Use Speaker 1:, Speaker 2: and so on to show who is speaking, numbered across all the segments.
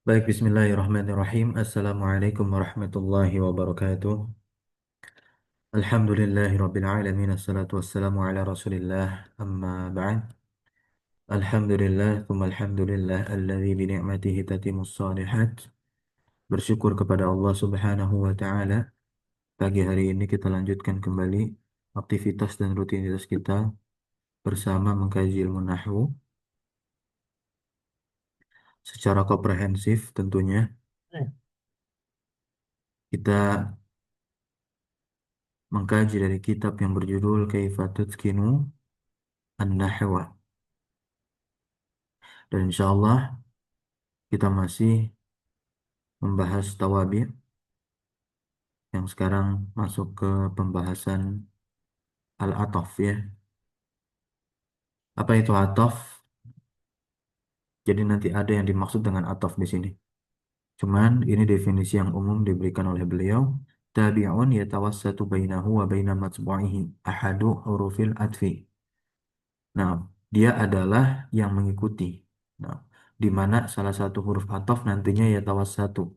Speaker 1: Baik, bismillahirrahmanirrahim. Assalamualaikum warahmatullahi wabarakatuh. Alhamdulillahirabbil alamin. Assalatu wassalamu ala Rasulillah. Amma ba'd. Alhamdulillah, tsumma alhamdulillah alladzi bi ni'matihi tatimmus shalihat. Bersyukur kepada Allah Subhanahu wa taala. Pagi hari ini kita lanjutkan kembali aktivitas dan rutinitas kita bersama mengkaji ilmu nahwu secara komprehensif tentunya. Kita mengkaji dari kitab yang berjudul Kaifa Tutqinu An-Nahwa. Dan insya Allah kita masih membahas tawabi yang sekarang masuk ke pembahasan al-ataf ya. Apa itu ataf? Jadi nanti ada yang dimaksud dengan ataf di sini. Cuman ini definisi yang umum diberikan oleh beliau. Tabi'un yatawassatu bainahu wa baina matbu'ihi ahadu hurufil atfi. Nah, dia adalah yang mengikuti. Nah, di mana salah satu huruf ataf nantinya yatawassatu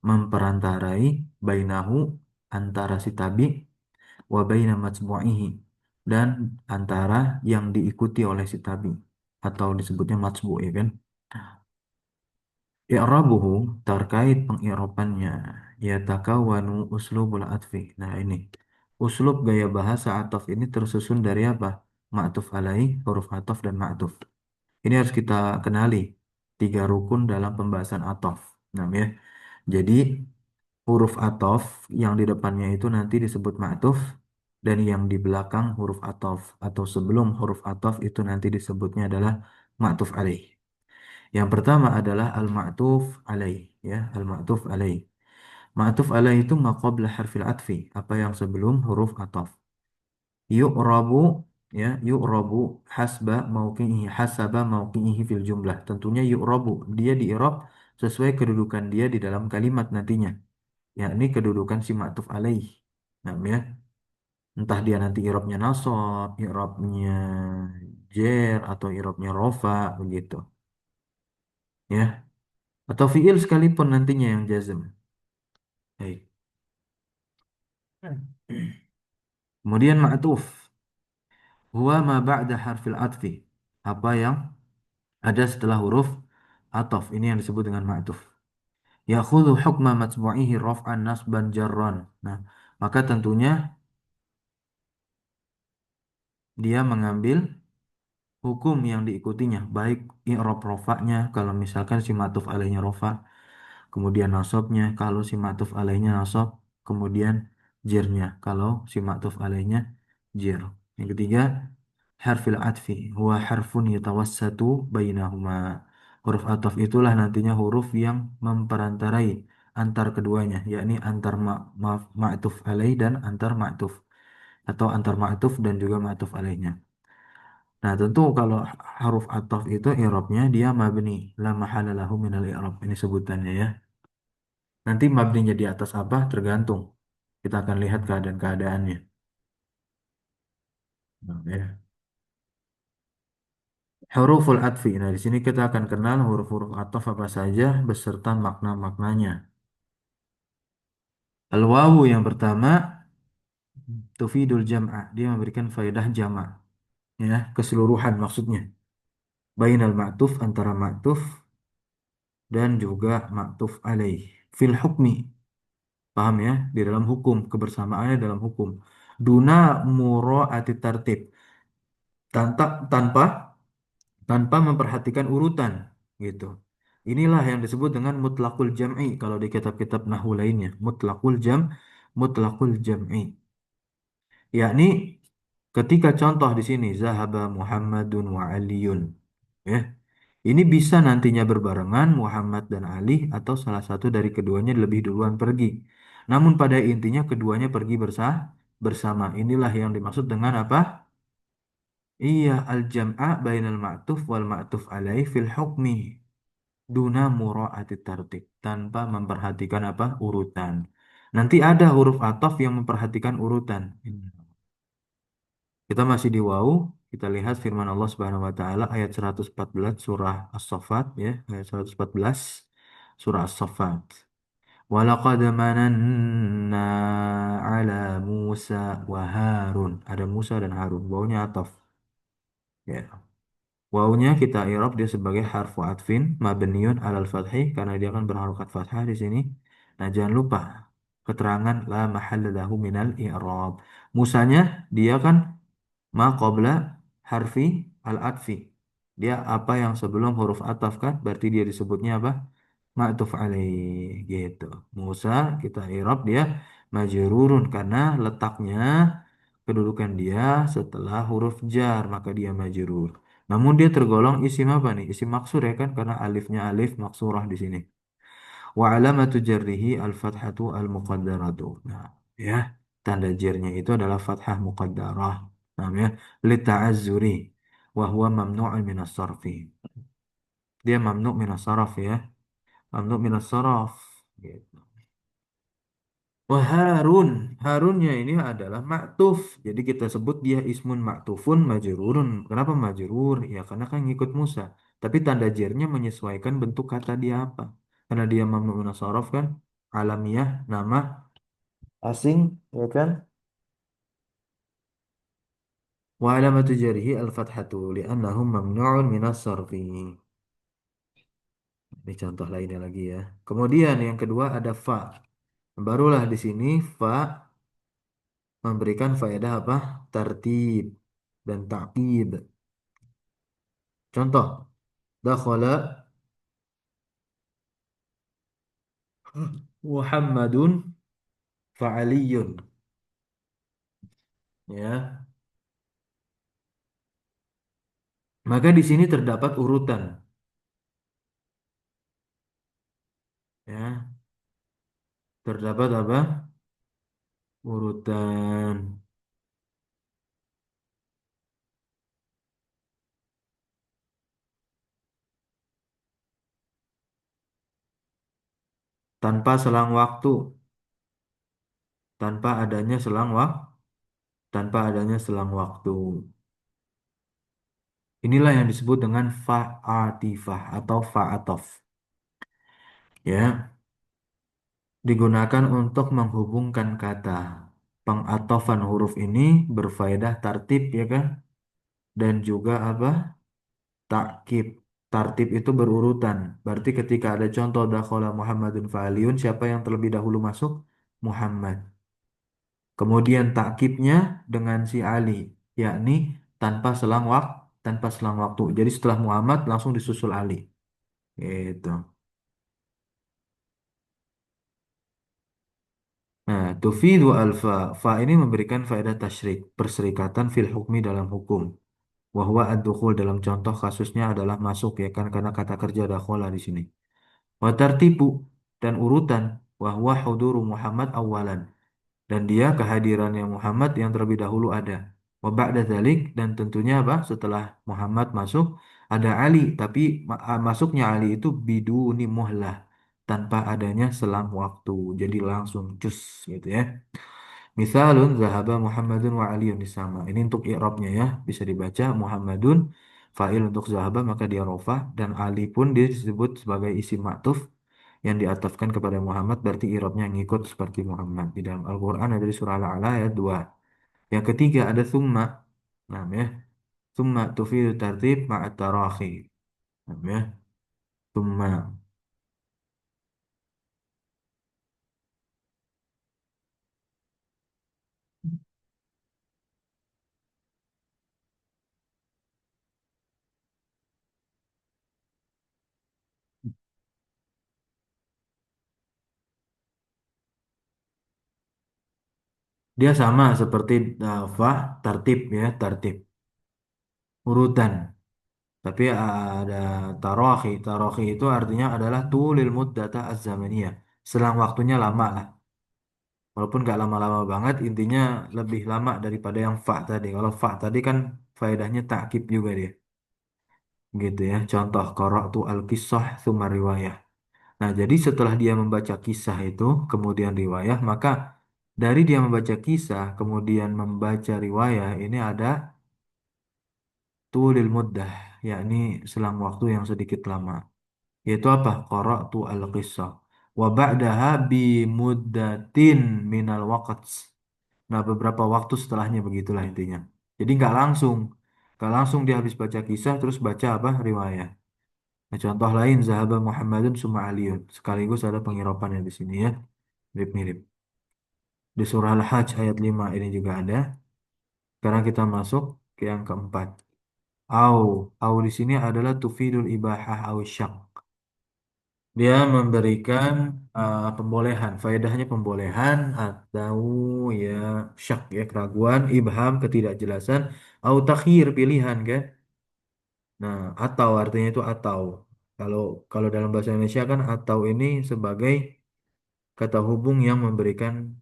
Speaker 1: memperantarai bainahu antara si tabi wa baina matbu'ihi dan antara yang diikuti oleh si tabi atau disebutnya matbu ya kan. I'rabuhu terkait pengi'rabannya yatakawanu uslubul atfi. Nah ini uslub gaya bahasa ataf ini tersusun dari apa? Ma'tuf alaih, huruf ataf dan ma'tuf. Ini harus kita kenali tiga rukun dalam pembahasan ataf. Nah ya. Jadi huruf ataf yang di depannya itu nanti disebut ma'tuf dan yang di belakang huruf ataf atau sebelum huruf ataf itu nanti disebutnya adalah ma'tuf alaih. Yang pertama adalah al-ma'tuf alaih ya, al-ma'tuf alaih. Ma'tuf alaih itu ma qabla harfil atfi, apa yang sebelum huruf ataf. Yu'rabu ya, yu'rabu hasba mauqi'ihi hasaba mauqi'ihi fil jumlah. Tentunya yu'rabu dia di'rab sesuai kedudukan dia di dalam kalimat nantinya, yakni kedudukan si ma'tuf alaih. Nah, ya, entah dia nanti i'rabnya nasab, i'rabnya jer atau i'rabnya rofa begitu, ya. Atau fiil sekalipun nantinya yang jazm. Baik. Kemudian ma'tuf, huwa ma ba'da harfil atfi. Apa yang ada setelah huruf ataf. Ini yang disebut dengan ma'tuf. Yakhudhu hukma matbu'ihi raf'an nasban jarran. Nah, maka tentunya dia mengambil hukum yang diikutinya, baik i'rab rofaknya kalau misalkan si ma'tuf alaihnya rofa, kemudian nasabnya kalau si ma'tuf alaihnya nasab, kemudian jirnya kalau si ma'tuf alaihnya jir. Yang ketiga, harfil atfi huwa harfun yatawassatu bainahuma. Huruf ataf itulah nantinya huruf yang memperantarai antar keduanya, yakni antar ma'tuf alaih dan antar ma'tuf atau antar ma'tuf dan juga ma'tuf alaihnya. Nah, tentu kalau huruf ataf itu i'rabnya dia mabni, la mahala lahu minal i'rab. Ini sebutannya ya. Nanti mabninya di atas apa? Tergantung. Kita akan lihat keadaan-keadaannya. Nah, ya. Huruful atfi. Nah, di sini kita akan kenal huruf-huruf ataf apa saja beserta makna-maknanya. Al-wawu yang pertama tufidul jam'ah. Dia memberikan faedah jama', ya, keseluruhan maksudnya. Bainal ma'tuf antara ma'tuf dan juga ma'tuf alaih. Fil hukmi. Paham ya? Di dalam hukum, kebersamaannya dalam hukum. Duna mura'ati tartib. Tanpa tanpa memperhatikan urutan gitu. Inilah yang disebut dengan mutlaqul jam'i kalau di kitab-kitab nahwu lainnya. Mutlaqul jam'i. Yakni ketika contoh di sini zahaba Muhammadun wa Aliyun. Ya. Ini bisa nantinya berbarengan Muhammad dan Ali atau salah satu dari keduanya lebih duluan pergi. Namun pada intinya keduanya pergi bersama. Inilah yang dimaksud dengan apa? Iya, al-jam'a bainal ma'tuf wal ma'tuf alaih fil hukmi duna mura'ati tartib tanpa memperhatikan apa? Urutan. Nanti ada huruf ataf yang memperhatikan urutan. Kita masih di wau, kita lihat firman Allah Subhanahu wa taala ayat 114 surah As-Saffat ya, ayat 114. surah As-Saffat. Walaqad mananna ala Musa wa Harun. Ada Musa dan Harun. Wawunya ataf. Ya. Wawunya kita i'rab dia sebagai harfu atfin mabniun alal fathi karena dia akan berharokat fathah di sini. Nah, jangan lupa keterangan la mahalla lahu minal i'rab. Musanya dia kan ma qabla harfi al-atfi. Dia apa yang sebelum huruf ataf kan? Berarti dia disebutnya apa? Ma'tuf alaih gitu. Musa kita i'rab dia majrurun karena letaknya kedudukan dia setelah huruf jar maka dia majrur. Namun dia tergolong isim apa nih? Isim maksur ya kan karena alifnya alif maksurah di sini. Wa alamatu jarrihi al-fathatu al-muqaddaratu. Nah, ya, tanda jarnya itu adalah fathah muqaddarah. Namanya lita'azzuri wa huwa mamnu'un minas sarfi. Dia mamnu' minas sarf ya. Mamnu' minas sarf. Gitu. Wah, Harun. Harunnya ini adalah maktuf. Jadi kita sebut dia ismun maktufun majrurun. Kenapa majrur? Ya karena kan ngikut Musa. Tapi tanda jernya menyesuaikan bentuk kata dia apa. Karena dia mamnu min as-saraf kan alamiah nama asing ya kan? Wa alamatu jarihi al-fathatu li'annahu mamnu'un min as-sarfi. Ini contoh lainnya lagi ya. Kemudian yang kedua ada fa. Barulah di sini fa memberikan faedah apa? Tertib dan ta'qib. Contoh, dakhala Muhammadun fa'aliyun. Ya, maka di sini terdapat urutan. Ya, terdapat apa? Urutan tanpa selang waktu, tanpa adanya selang waktu, tanpa adanya selang waktu. Inilah yang disebut dengan fa'atifah atau fa'atof. Ya, digunakan untuk menghubungkan kata. Pengatofan huruf ini berfaedah tartib ya kan? Dan juga apa? Takkib. Tartib itu berurutan. Berarti ketika ada contoh dakhala Muhammadun fa'aliyun, siapa yang terlebih dahulu masuk? Muhammad. Kemudian takkibnya dengan si Ali, yakni tanpa selang waktu, tanpa selang waktu. Jadi setelah Muhammad langsung disusul Ali. Gitu. Nah, tufidu alfa. Fa ini memberikan faedah tasyrik, perserikatan fil hukmi dalam hukum. Wahwa ad-dukhul dalam contoh kasusnya adalah masuk ya kan karena kata kerja dakhala di sini. Wa tartibu dan urutan wahwa huduru Muhammad awalan dan dia kehadirannya Muhammad yang terlebih dahulu ada. Wa ba'da dzalik dan tentunya apa? Setelah Muhammad masuk ada Ali tapi masuknya Ali itu biduni muhlah tanpa adanya selang waktu. Jadi langsung cus gitu ya. Misalun zahaba Muhammadun wa Aliun sama. Ini untuk i'rabnya ya. Bisa dibaca Muhammadun fa'il untuk zahaba maka dia rofah dan Ali pun dia disebut sebagai isim ma'tuf yang diatafkan kepada Muhammad berarti i'rabnya ngikut seperti Muhammad. Di dalam Al-Qur'an ada di surah Al-A'la ayat 2. Yang ketiga ada summa. Nah, ya. Summa tufidu tartib ma'at tarakhi. Nah, ya. Summa. Dia sama seperti fa tartib ya, tartib. Urutan. Tapi ada tarohi. Tarohi itu artinya adalah tulil muddata az-zamaniyah. Selang waktunya lama lah. Walaupun nggak lama-lama banget, intinya lebih lama daripada yang fa tadi. Kalau fa tadi kan faedahnya takkib juga dia. Gitu ya. Contoh, qara'tu al-qissah tsumma riwayah. Nah, jadi setelah dia membaca kisah itu, kemudian riwayah, maka dari dia membaca kisah, kemudian membaca riwayah, ini ada tulil muddah, yakni selang waktu yang sedikit lama. yaitu apa? Qara'tu al-qissah. Wa ba'daha bi muddatin minal waqts. Nah, beberapa waktu setelahnya begitulah intinya. Jadi nggak langsung dia habis baca kisah terus baca apa? Riwayat. Nah, contoh lain Zahaba Muhammadun summa Aliun. Sekaligus ada pengiropannya di sini ya. Mirip-mirip. Di surah Al-Hajj ayat 5 ini juga ada. Sekarang kita masuk ke yang keempat. Au. Au di sini adalah tufidul ibahah au syak. Dia memberikan pembolehan. Faedahnya pembolehan atau ya syak ya keraguan, ibham ketidakjelasan, au takhir pilihan kan. Nah, atau artinya itu atau. Kalau kalau dalam bahasa Indonesia kan atau ini sebagai kata hubung yang memberikan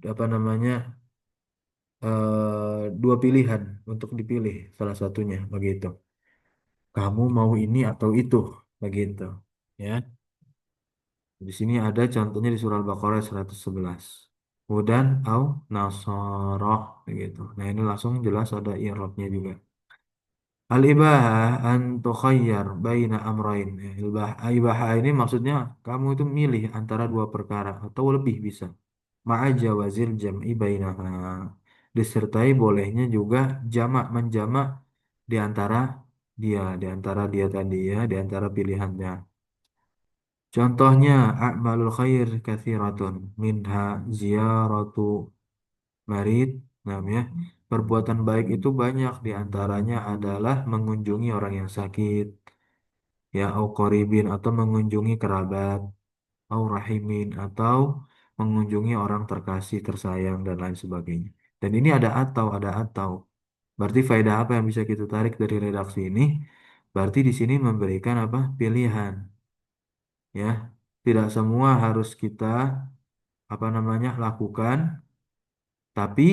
Speaker 1: apa namanya dua pilihan untuk dipilih salah satunya begitu. Kamu mau ini atau itu begitu. Ya. Di sini ada contohnya di surah Al-Baqarah 111. Hudan au nasoroh begitu. Nah, ini langsung jelas ada i'rabnya juga. Al-ibahah an tukhayyar baina amrain. Ya, ibahah ini maksudnya kamu itu milih antara dua perkara atau lebih bisa. Ma'a jawazil jam'i bainaha. Disertai bolehnya juga menjamak di antara dia tadi ya, di antara pilihannya. Contohnya a'malul khair katsiratun minha ziyaratu marid. Namanya perbuatan baik itu banyak di antaranya adalah mengunjungi orang yang sakit, ya au qaribin atau mengunjungi kerabat, au rahimin atau mengunjungi orang terkasih, tersayang dan lain sebagainya. Dan ini ada atau. Berarti faedah apa yang bisa kita tarik dari redaksi ini? Berarti di sini memberikan apa? Pilihan, ya. Tidak semua harus kita apa namanya lakukan, tapi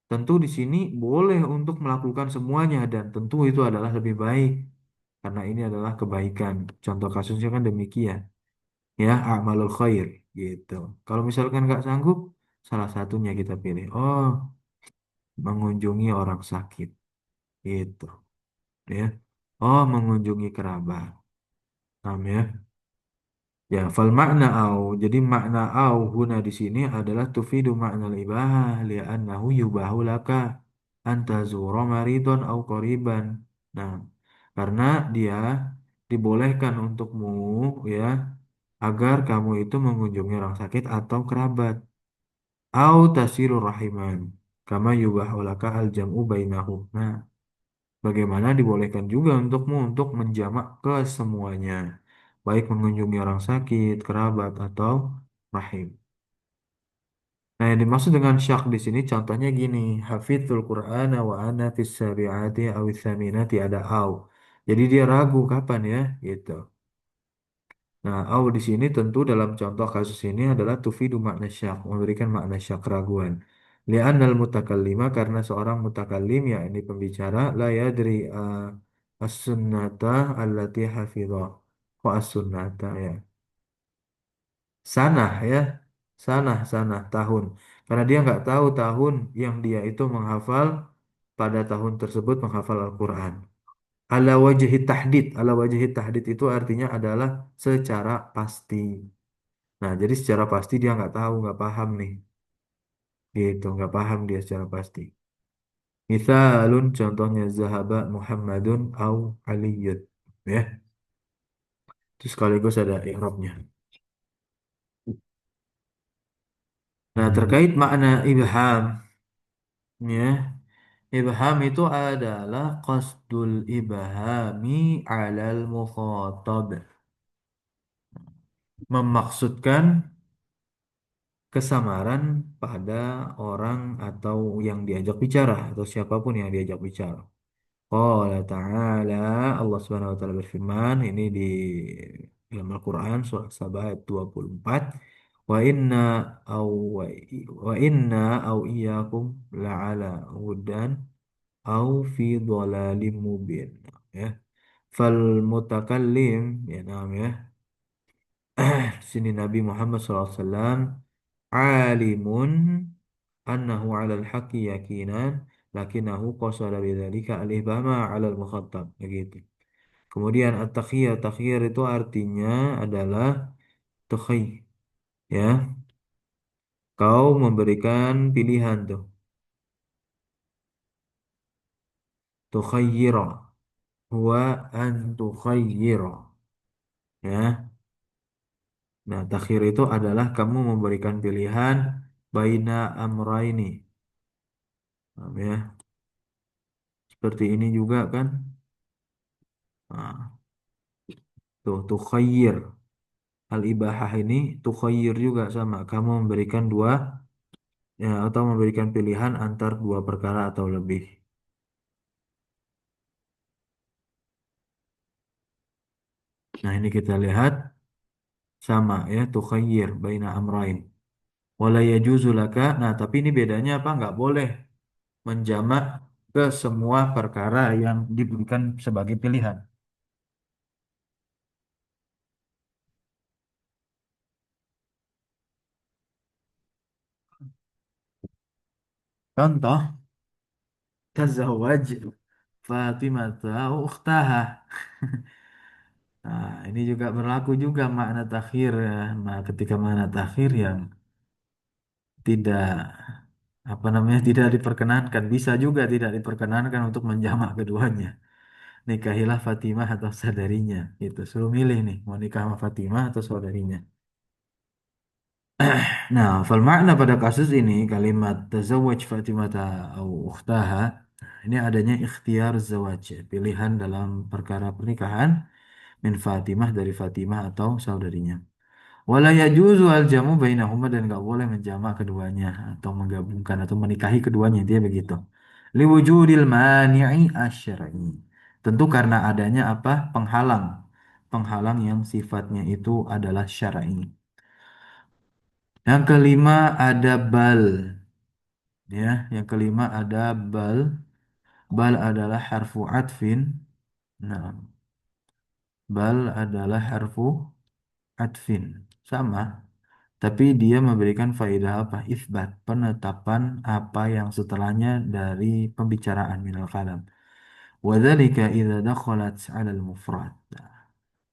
Speaker 1: tentu di sini boleh untuk melakukan semuanya dan tentu itu adalah lebih baik karena ini adalah kebaikan. Contoh kasusnya kan demikian, ya, amalul khair gitu. Kalau misalkan nggak sanggup, salah satunya kita pilih. Oh, mengunjungi orang sakit, gitu, ya. Oh, mengunjungi kerabat, paham ya? Ya, fal makna au. Jadi makna au guna di sini adalah tufidu makna ibahah li'annahu yubahu laka anta zura maridon au qoriban. Nah, karena dia dibolehkan untukmu ya agar kamu itu mengunjungi orang sakit atau kerabat. Au tasilu rahiman. Kama yubahu laka al jam'u bainahum. Nah, bagaimana dibolehkan juga untukmu untuk menjamak ke semuanya, baik mengunjungi orang sakit, kerabat, atau rahim. Nah, yang dimaksud dengan syak di sini contohnya gini, hafizul Qur'ana wa ana fis sabi'ati awis saminati ada au. Jadi dia ragu kapan ya, gitu. Nah, au di sini tentu dalam contoh kasus ini adalah tufidu makna syak, memberikan makna syak keraguan. Li'annal mutakallima karena seorang mutakallim ya ini pembicara la yadri as-sunnata allati hafidhah. Kok as-sunnata ya? Sanah ya, sanah tahun. Karena dia nggak tahu tahun yang dia itu menghafal pada tahun tersebut menghafal Al-Quran. Ala wajhi tahdid itu artinya adalah secara pasti. Nah, jadi secara pasti dia nggak tahu, nggak paham nih. Gitu, nggak paham dia secara pasti. Misalun contohnya zahaba Muhammadun au Aliyun. Ya, terus sekaligus ada i'rabnya. Nah, terkait makna ibham, ya, ibham itu adalah qasdul ibhami alal mukhatab. Memaksudkan kesamaran pada orang atau yang diajak bicara atau siapapun yang diajak bicara. Qala ta'ala Allah Subhanahu wa taala berfirman ini di dalam Al-Qur'an surah Sabah ayat 24 wa inna au wa inna au iyyakum la'ala hudan au fi dhalalim mubin ya fal mutakallim ya nam ya sini Nabi Muhammad SAW alimun annahu 'alal haqqi yakinan lakinahu qasada bidzalika al-ibhama 'alal mukhatab begitu. Kemudian at-takhyir, takhyir itu artinya adalah tukhay, ya. Kau memberikan pilihan tuh. Tukhayyira. Huwa an tukhayyira. Ya. Nah, takhir itu adalah kamu memberikan pilihan baina amraini. Paham ya? Seperti ini juga kan? Nah, tuh tukhayyir. Al-ibahah ini tukhayyir juga sama. Kamu memberikan dua, ya, atau memberikan pilihan antar dua perkara atau lebih. Nah, ini kita lihat sama ya, tukhayyir baina amrain. Wala yajuzu laka. Nah, tapi ini bedanya apa? Nggak boleh menjamak ke semua perkara yang diberikan sebagai pilihan. Contoh, tazawwaj Fatimah ukhtaha. Nah, ini juga berlaku juga makna takhir ya. Nah, ketika makna takhir yang tidak apa namanya tidak diperkenankan, bisa juga tidak diperkenankan untuk menjamak keduanya. Nikahilah Fatimah atau saudarinya. Gitu. Suruh milih nih, mau nikah sama Fatimah atau saudarinya. Nah, fal makna pada kasus ini kalimat tazawwaj Fatimah atau ukhtaha, ini adanya ikhtiar zawaj, ya, pilihan dalam perkara pernikahan min Fatimah dari Fatimah atau saudarinya. Wala yajuzu al jamu bainahuma, dan nggak boleh menjamak keduanya atau menggabungkan atau menikahi keduanya, dia begitu. Liwujudil mani'i asy'ari. Tentu karena adanya apa? Penghalang. Penghalang yang sifatnya itu adalah syar'i. Yang kelima ada bal, ya. Yang kelima ada bal. Bal adalah harfu atfin. Nah, bal adalah harfu atfin. Sama, tapi dia memberikan faedah apa? Isbat, penetapan apa yang setelahnya dari pembicaraan minal kalam. Wadzalika idza dakhalat 'ala al-mufrad.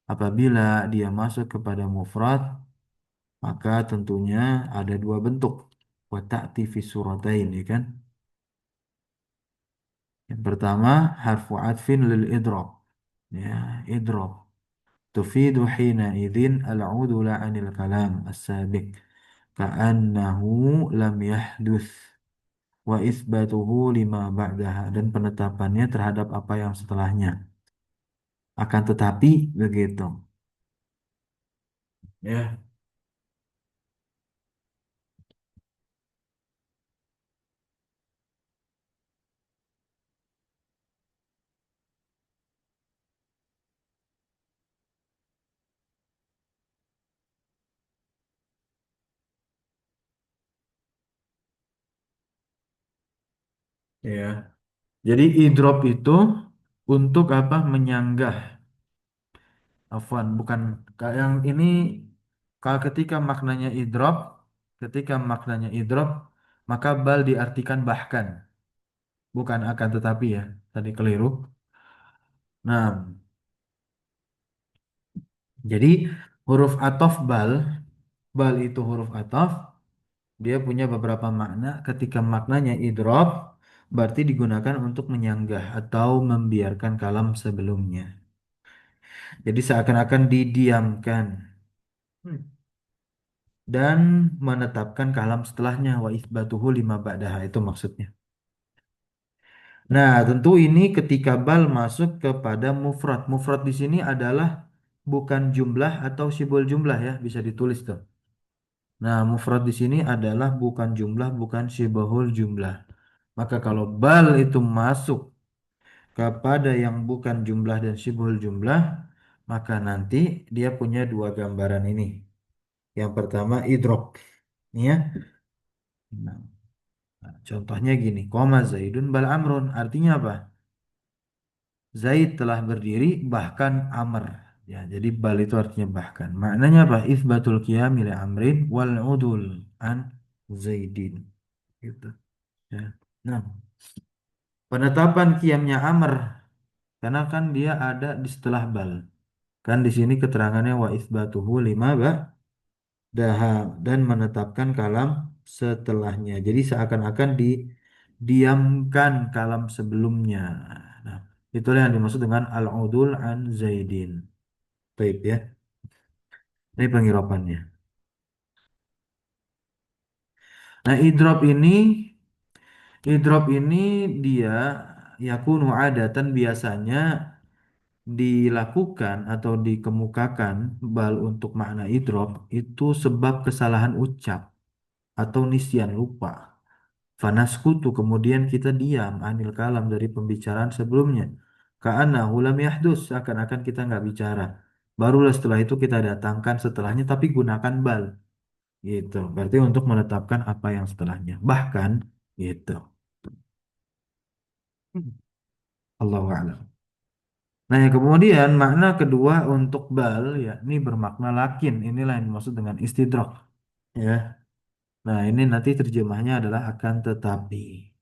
Speaker 1: Apabila dia masuk kepada mufrad, maka tentunya ada dua bentuk. Wa ta'ti fi suratain, ya kan? Yang pertama, harfu atfin lil idrab. Ya, idrab. Tufidu hina idzin al-'udula 'anil kalam as-sabiq. Ka'annahu lam yahduts. Wa isbatuhu lima ba'daha, dan penetapannya terhadap apa yang setelahnya. Akan tetapi begitu. Ya, ya. Jadi idrop itu untuk apa? Menyanggah. Afwan, bukan yang ini, kalau ketika maknanya idrop, maka bal diartikan bahkan, bukan akan tetapi, ya. Tadi keliru. Nah, jadi huruf atof bal, bal itu huruf atof, dia punya beberapa makna. Ketika maknanya idrop, berarti digunakan untuk menyanggah atau membiarkan kalam sebelumnya. Jadi seakan-akan didiamkan. Hmm. Dan menetapkan kalam setelahnya, wa isbatuhu lima ba'daha, itu maksudnya. Nah, tentu ini ketika bal masuk kepada mufrad. Mufrad di sini adalah bukan jumlah atau sibul jumlah, ya, bisa ditulis tuh. Nah, mufrad di sini adalah bukan jumlah, bukan sibahul jumlah. Maka kalau bal itu masuk kepada yang bukan jumlah dan sibahul jumlah, maka nanti dia punya dua gambaran ini. Yang pertama idrok, ya. Nah, contohnya gini, koma Zaidun bal Amrun. Artinya apa? Zaid telah berdiri, bahkan Amr. Ya, jadi bal itu artinya bahkan. Maknanya apa? Isbatul qiyami li Amrin wal udul an Zaidin. Gitu. Ya. Nah, penetapan qiyamnya Amr Karena kan dia ada di setelah bal. Kan di sini keterangannya wa isbatuhu lima daha dan menetapkan kalam setelahnya. Jadi seakan-akan didiamkan kalam sebelumnya. Nah, itulah yang dimaksud dengan al-udul an Zaidin. Baik ya. Ini pengirapannya. Nah, idrop ini dia yakunu adatan biasanya dilakukan atau dikemukakan bal untuk makna idrop itu sebab kesalahan ucap atau nisyan lupa. Fanaskutu kemudian kita diam anil kalam dari pembicaraan sebelumnya. Ka'anna lam yahdus seakan-akan kita nggak bicara. Barulah setelah itu kita datangkan setelahnya tapi gunakan bal gitu. Berarti untuk menetapkan apa yang setelahnya. Bahkan gitu. Allahu a'lam. Nah, yang kemudian makna kedua untuk bal ya ini bermakna lakin. Inilah yang dimaksud dengan istidrak ya. Nah, ini nanti terjemahnya adalah akan tetapi.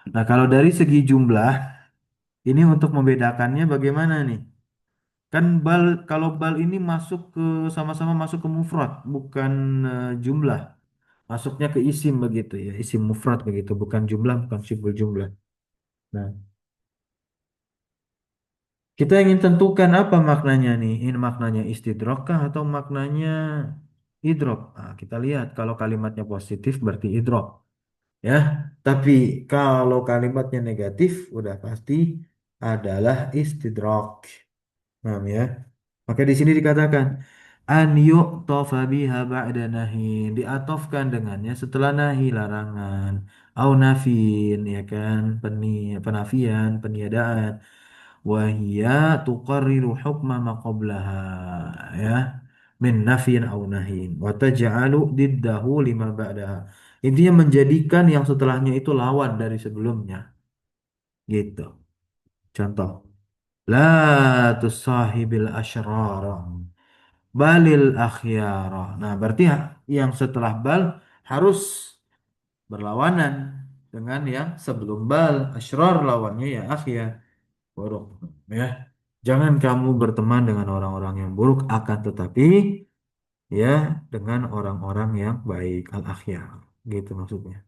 Speaker 1: Nah, kalau dari segi jumlah ini untuk membedakannya bagaimana nih? Kan bal kalau bal ini masuk ke sama-sama masuk ke mufrad, bukan jumlah. Masuknya ke isim begitu ya, isim mufrad begitu, bukan jumlah, bukan sibul jumlah. Nah, kita ingin tentukan apa maknanya nih? Ini maknanya istidrok kah atau maknanya idrok? Nah, kita lihat kalau kalimatnya positif berarti idrok ya. Tapi kalau kalimatnya negatif udah pasti adalah istidrok. Paham ya? Maka di sini dikatakan an yu'tofa biha ba'da nahin diatofkan dengannya setelah nahi larangan au nafin ya kan penafian peniadaan wahia tuqarriru hukma ma qablaha ya min nafin au nahin wa taj'alu diddahu lima ba'daha intinya menjadikan yang setelahnya itu lawan dari sebelumnya gitu contoh la tusahibil asyrar balil akhyara. Nah, berarti yang setelah bal harus berlawanan dengan yang sebelum bal. Asyrar lawannya ya akhyar, buruk. Ya. Jangan kamu berteman dengan orang-orang yang buruk, akan tetapi ya dengan orang-orang yang baik, al akhyar. Gitu maksudnya.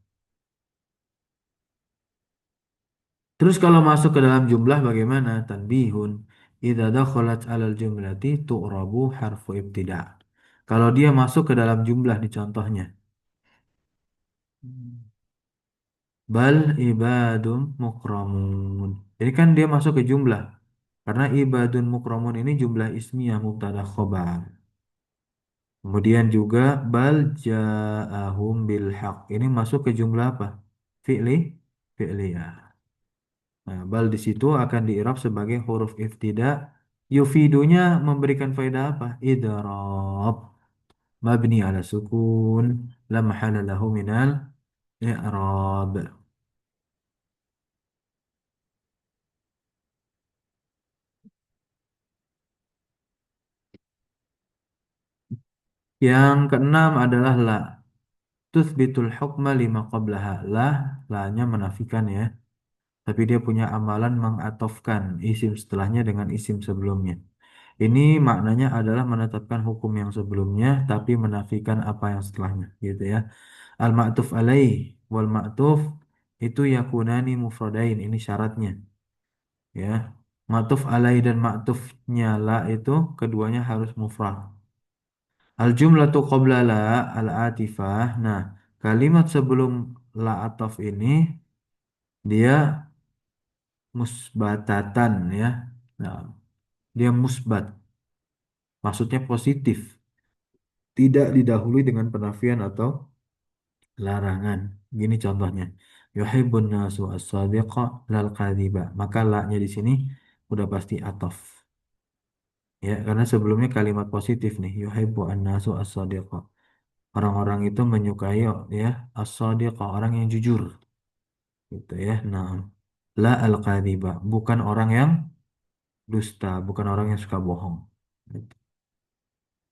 Speaker 1: Terus kalau masuk ke dalam jumlah bagaimana? Tanbihun. Idza dakhalat 'alal jumlati tu'rabu harfu ibtida'. Kalau dia masuk ke dalam jumlah nih contohnya. Bal ibadum mukramun. Jadi kan dia masuk ke jumlah. Karena ibadun mukramun ini jumlah ismiyah mubtada khobar. Kemudian juga bal ja'ahum bil haq. Ini masuk ke jumlah apa? Fi'li, fi'liyah. Nah, bal di situ akan diirab sebagai huruf iftida. Yufidunya memberikan faedah apa? Idrab. Mabni ala sukun. La mahala lahu minal i'rab. Yang keenam adalah la. Tuthbitul hukma lima qablaha. La-nya menafikan ya. Tapi dia punya amalan mengatofkan isim setelahnya dengan isim sebelumnya. Ini maknanya adalah menetapkan hukum yang sebelumnya tapi menafikan apa yang setelahnya gitu ya. Al-ma'tuf alaih wal ma'tuf itu yakunani mufradain. Ini syaratnya ya. Ma'tuf alaih dan ma'tufnya la itu keduanya harus mufrad. Al-jumlatu qabla la al-atifah. Nah, kalimat sebelum la ataf ini dia musbatatan ya. Nah, dia musbat, maksudnya positif, tidak didahului dengan penafian atau larangan. Gini contohnya. Yuhibbun nasu as-sadiqa lal kadhiba. Maka la-nya di sini udah pasti ataf. Ya, karena sebelumnya kalimat positif nih. Yuhibbu an-nasu as-sadiqa. Orang-orang itu menyukai ya as-sadiqa, orang yang jujur. Gitu ya. Nah, la al-kadhiba, bukan orang yang dusta, bukan orang yang suka bohong. Gitu.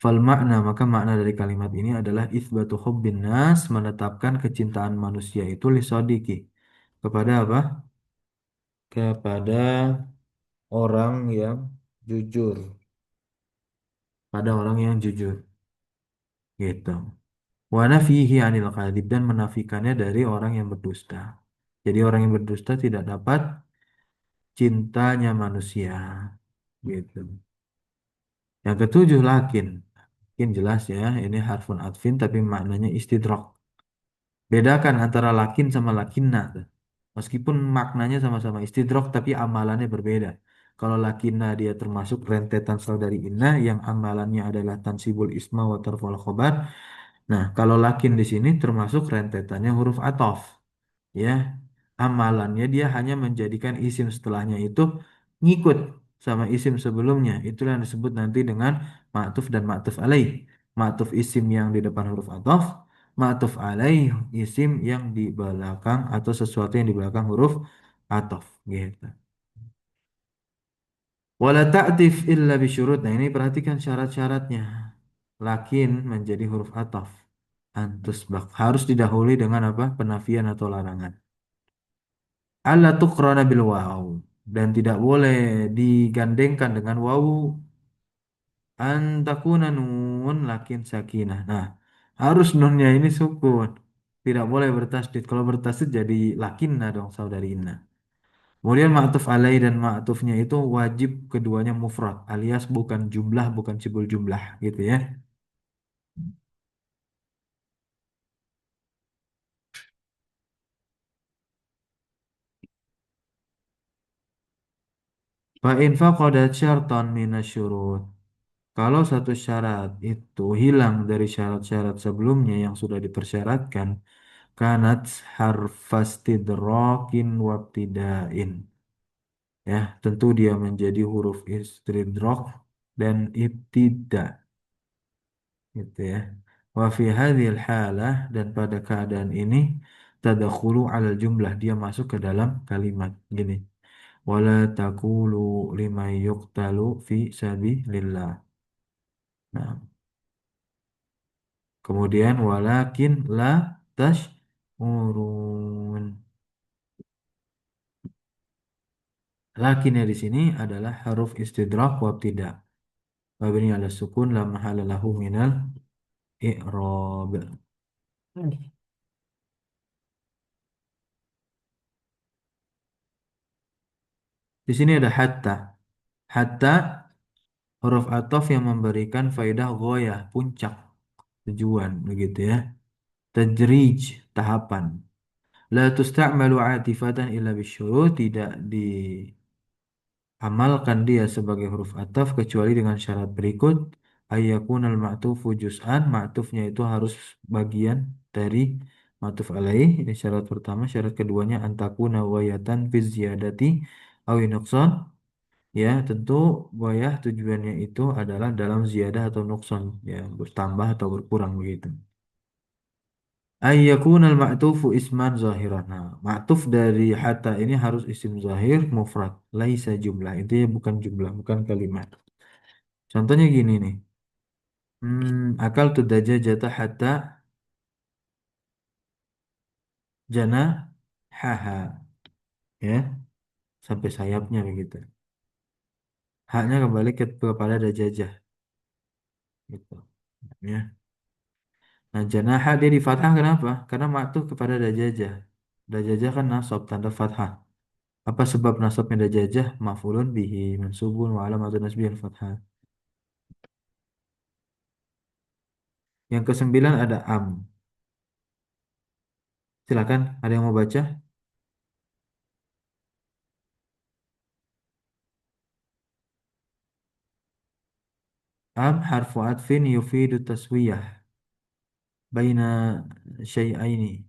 Speaker 1: Fal makna, maka makna dari kalimat ini adalah isbatu hubbin nas, menetapkan kecintaan manusia itu li sodiki. Kepada apa? Kepada orang yang jujur, pada orang yang jujur, gitu. Wa nafihi anil kadhib dan menafikannya dari orang yang berdusta. Jadi orang yang berdusta tidak dapat cintanya manusia, gitu. Yang ketujuh lakin. Mungkin jelas ya, ini harfun atfin tapi maknanya istidrak. Bedakan antara lakin sama lakinna tuh. Meskipun maknanya sama-sama istidrak tapi amalannya berbeda. Kalau lakinna dia termasuk rentetan sel dari inna yang amalannya adalah tansibul isma wa tarful khobar. Nah, kalau lakin di sini termasuk rentetannya huruf atof. Ya, amalannya dia hanya menjadikan isim setelahnya itu ngikut sama isim sebelumnya. Itulah yang disebut nanti dengan ma'tuf dan ma'tuf alaih. Ma'tuf isim yang di depan huruf atof, ma'tuf alaih isim yang di belakang atau sesuatu yang di belakang huruf atof gitu. Wala ta'tif illa bisyurut. Nah, ini perhatikan syarat-syaratnya. Lakin menjadi huruf atof. Antus bak harus didahului dengan apa? Penafian atau larangan. Alla tuqrana bil waw dan tidak boleh digandengkan dengan wawu antakuna nun lakin sakinah. Nah, harus nunnya ini sukun. Tidak boleh bertasdid. Kalau bertasdid jadi lakinna dong saudari inna. Kemudian ma'tuf alai dan ma'tufnya itu wajib keduanya mufrad alias bukan jumlah bukan cibul jumlah gitu ya. Fa in faqadat syartan minasyurut. Kalau satu syarat itu hilang dari syarat-syarat sebelumnya yang sudah dipersyaratkan, kanat harfastidrakin wabtidain. Ya, tentu dia menjadi huruf istidrak dan ibtida, gitu ya. Wa fi hadhil halah dan pada keadaan ini tadakhulu alal jumlah dia masuk ke dalam kalimat gini. Wala taqulu liman yuqtalu fi sabilillah. Nah, kemudian walakin la tash'urun. Lakinnya di sini adalah huruf istidrak wa tidak. Mabni ala sukun la mahala lahu minal i'rab. Di sini ada hatta. Hatta huruf ataf yang memberikan faedah ghoyah, puncak, tujuan begitu ya. Tadrij, tahapan. La tusta'malu atifatan illa bisyurut tidak di amalkan dia sebagai huruf ataf kecuali dengan syarat berikut ayyakun al ma'tufu juz'an ma'tufnya itu harus bagian dari ma'tuf alaih ini syarat pertama syarat keduanya antakuna wayatan fi ziyadati aw nuqsan ya tentu wayah tujuannya itu adalah dalam ziyadah atau nuqsan ya bertambah atau berkurang begitu ayyakun al ma'tufu isman zahiran nah, ma'tuf dari hatta ini harus isim zahir mufrad laisa jumlah itu ya bukan jumlah bukan kalimat. Contohnya gini nih. Akal tuh daja jatah hatta jana haha ya sampai sayapnya begitu. Haknya kembali kepada dajajah gitu. Ya. Nah janaha dia di fathah kenapa? Karena maktub kepada dajajah. Dajajah kan nasab tanda fathah. Apa sebab nasabnya dajajah? Maf'ulun bihi mansubun wa alamatun nasbihi al-fathah. Yang kesembilan ada am. Silakan, ada yang mau baca? Am harfu atfin yufidu taswiyah baina syai'aini.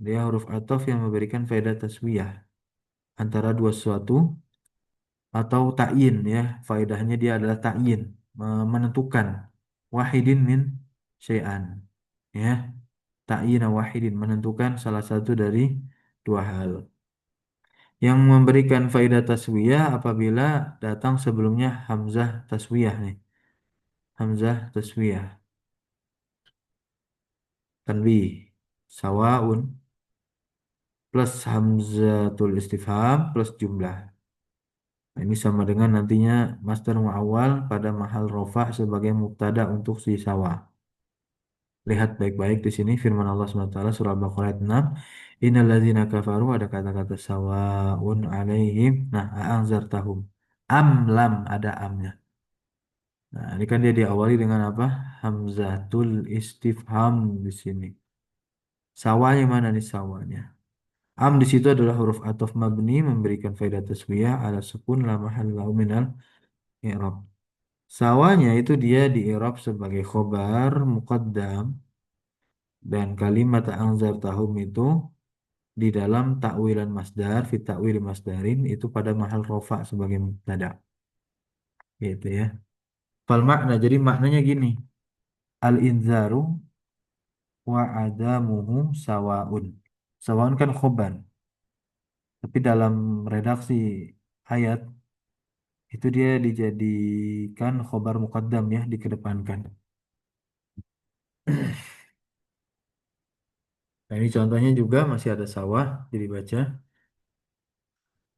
Speaker 1: Dia huruf ataf yang memberikan faedah taswiyah antara dua sesuatu atau ta'yin ya. Faedahnya dia adalah ta'yin, menentukan wahidin min syai'an ya. Ta'yin wahidin menentukan salah satu dari dua hal. Yang memberikan faedah taswiyah apabila datang sebelumnya hamzah taswiyah nih. Hamzah taswiyah tanbih sawaun plus hamzatul istifham plus jumlah. Nah, ini sama dengan nantinya master muawwal pada mahal rofa sebagai mubtada untuk si sawa. Lihat baik-baik di sini firman Allah SWT surah Al-Baqarah ayat 6. Innalladzina kafaru ada kata-kata sawaun alaihim. Nah, a'anzartahum. Am lam ada amnya. Nah, ini kan dia diawali dengan apa? Hamzatul istifham di sini. Sawanya mana nih sawanya? Am di situ adalah huruf ataf mabni memberikan faedah taswiyah ala sukun la mahal lahu minal i'rab. Sawanya itu dia di i'rab sebagai khobar muqaddam dan kalimat anzar tahum itu di dalam takwilan masdar fi takwil masdarin itu pada mahal rofa sebagai mubtada gitu ya. Fal makna jadi maknanya gini. Al inzaru wa adamuhu sawaun. Sawaun kan khobar. Tapi dalam redaksi ayat itu dia dijadikan khobar muqaddam ya dikedepankan. Nah, ini contohnya juga masih ada sawah jadi baca.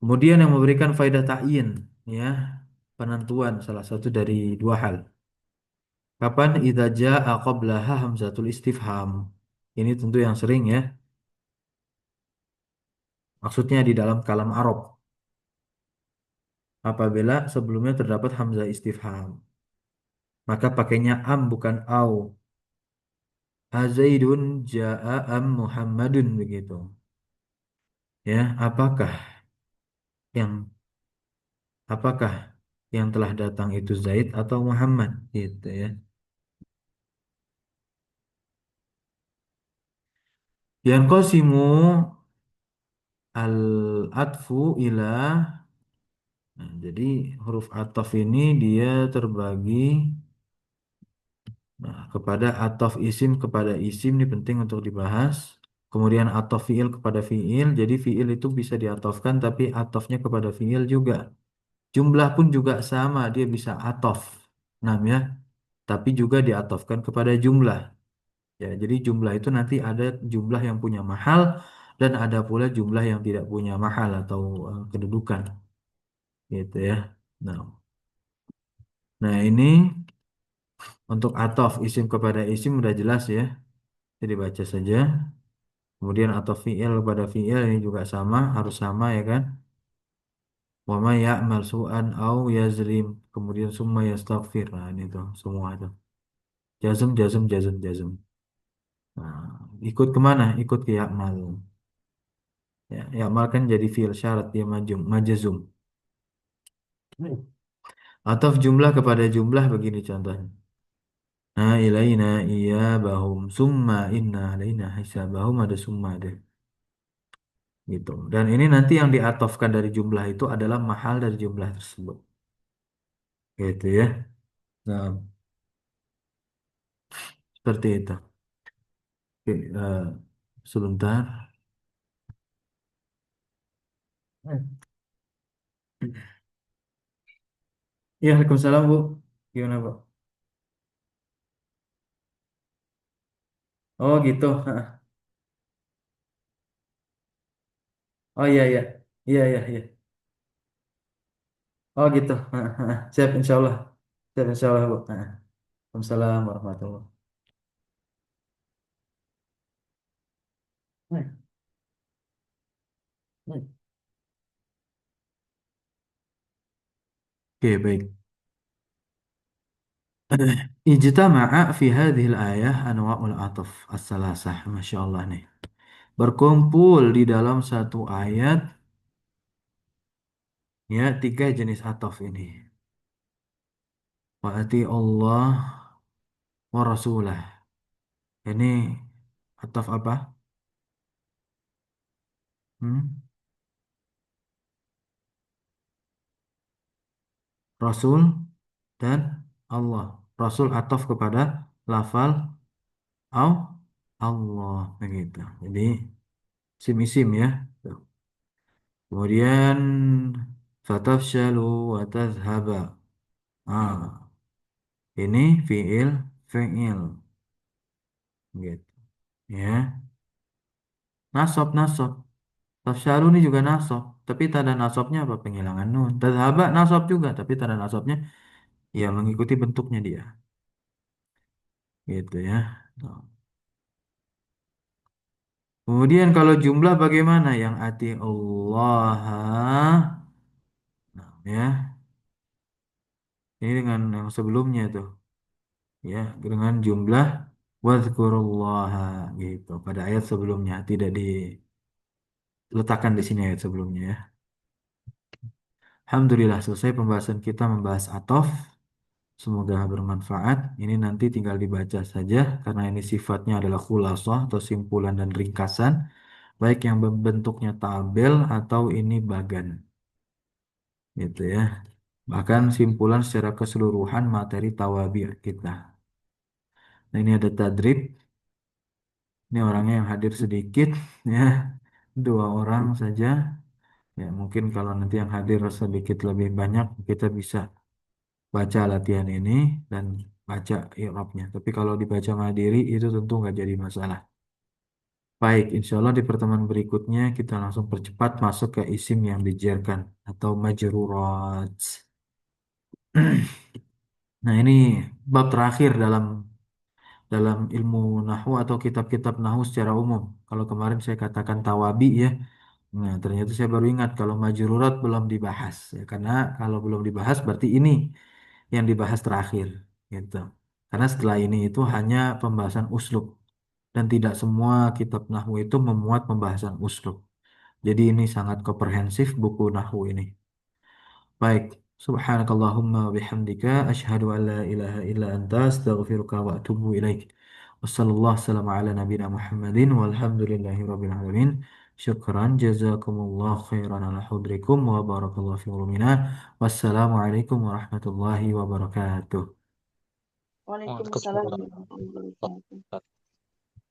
Speaker 1: Kemudian yang memberikan faedah ta'yin ya, penentuan salah satu dari dua hal. Kapan idza jaa qablaha hamzatul istifham. Ini tentu yang sering ya. Maksudnya di dalam kalam Arab apabila sebelumnya terdapat hamzah istifham, maka pakainya am bukan au. Azaidun jaa am Muhammadun begitu. Ya, yang apakah yang telah datang itu Zaid atau Muhammad gitu ya. Yang qasimu al-atfu ila nah, jadi huruf ataf ini dia terbagi nah, kepada ataf isim kepada isim ini penting untuk dibahas. Kemudian ataf fiil kepada fiil. Jadi fiil itu bisa diatofkan tapi atofnya kepada fiil juga. Jumlah pun juga sama, dia bisa atof. Nah, ya, tapi juga diatofkan kepada jumlah. Ya, jadi jumlah itu nanti ada jumlah yang punya mahal dan ada pula jumlah yang tidak punya mahal atau kedudukan, gitu ya. Nah, nah ini untuk atof isim kepada isim udah jelas ya. Jadi baca saja. Kemudian atof fiil kepada fiil ini juga sama, harus sama ya kan. Wa may ya'mal su'an au yazlim. Kemudian summa yastaghfir. Nah, ini tuh semua itu. Jazm, jazm, jazm, jazm. Nah, ikut kemana? Ikut ke ya'mal. Ya, ya'mal kan jadi fiil syarat dia majzum. Ataf jumlah kepada jumlah begini contohnya. Nah, ilaina iya bahum summa inna alaina hisabahum ada summa ada gitu. Dan ini nanti yang diatofkan dari jumlah itu adalah mahal dari jumlah tersebut. Gitu ya. Nah, seperti itu. Oke, sebentar. Ya, Waalaikumsalam, Bu. Gimana, Bu? Oh, gitu. Oh, iya, iya. Iya, iya, iya. Oh, gitu. Siap, insya Allah. Siap, insya Allah, Bu. Waalaikumsalam warahmatullahi wabarakatuh. Oke, baik. Ijtama'a fi hadhil ayah anwa'ul ataf as-salasah. Masya Allah nih. Berkumpul di dalam satu ayat ya tiga jenis ataf ini. Wa'ati Allah wa rasulah. Ini ataf apa? Hmm? Rasul dan Allah. Rasul ataf kepada lafal au Allah begitu. Jadi isim-isim ya. Tuh. Kemudian fatafshalu wa tadhhaba. Ah, ini fiil gitu. Ya. Nasab nasab. Tafsyalu ini juga nasab, tapi tanda nasabnya apa? Penghilangan nun. Tadhaba nasab juga, tapi tanda nasabnya ya mengikuti bentuknya dia. Gitu ya. Tuh. Kemudian kalau jumlah bagaimana? Yang ati Allah. Nah, ya. Ini dengan yang sebelumnya tuh. Ya, dengan jumlah wadzkurullaha gitu. Pada ayat sebelumnya tidak diletakkan di sini ayat sebelumnya ya. Alhamdulillah selesai pembahasan kita membahas atof. Semoga bermanfaat. Ini nanti tinggal dibaca saja karena ini sifatnya adalah khulasah atau simpulan dan ringkasan, baik yang bentuknya tabel atau ini bagan, gitu ya. Bahkan simpulan secara keseluruhan materi tawabi kita. Nah, ini ada tadrib. Ini orangnya yang hadir sedikit, ya, 2 orang saja. Ya, mungkin kalau nanti yang hadir sedikit lebih banyak, kita bisa baca latihan ini dan baca i'rabnya. Tapi kalau dibaca mandiri itu tentu nggak jadi masalah. Baik, insya Allah di pertemuan berikutnya kita langsung percepat masuk ke isim yang dijerkan atau majrurat. Nah, ini bab terakhir dalam ilmu nahwu atau kitab-kitab nahwu secara umum. Kalau kemarin saya katakan tawabi ya. Nah, ternyata saya baru ingat kalau majrurat belum dibahas ya. Karena kalau belum dibahas berarti ini yang dibahas terakhir gitu. Karena setelah ini itu hanya pembahasan uslub dan tidak semua kitab nahwu itu memuat pembahasan uslub. Jadi ini sangat komprehensif buku nahwu ini. Baik, subhanakallahumma wa bihamdika asyhadu an la ilaha illa anta astaghfiruka wa atubu ilaik. Wassallallahu wassalamu ala nabiyina Muhammadin walhamdulillahi rabbil alamin. Syukran jazakumullah khairan ala hudrikum wa barakallahu fi ulumina. Wassalamualaikum warahmatullahi wabarakatuh.
Speaker 2: Waalaikumsalam
Speaker 3: Waalaikumsalam.
Speaker 2: warahmatullahi wabarakatuh.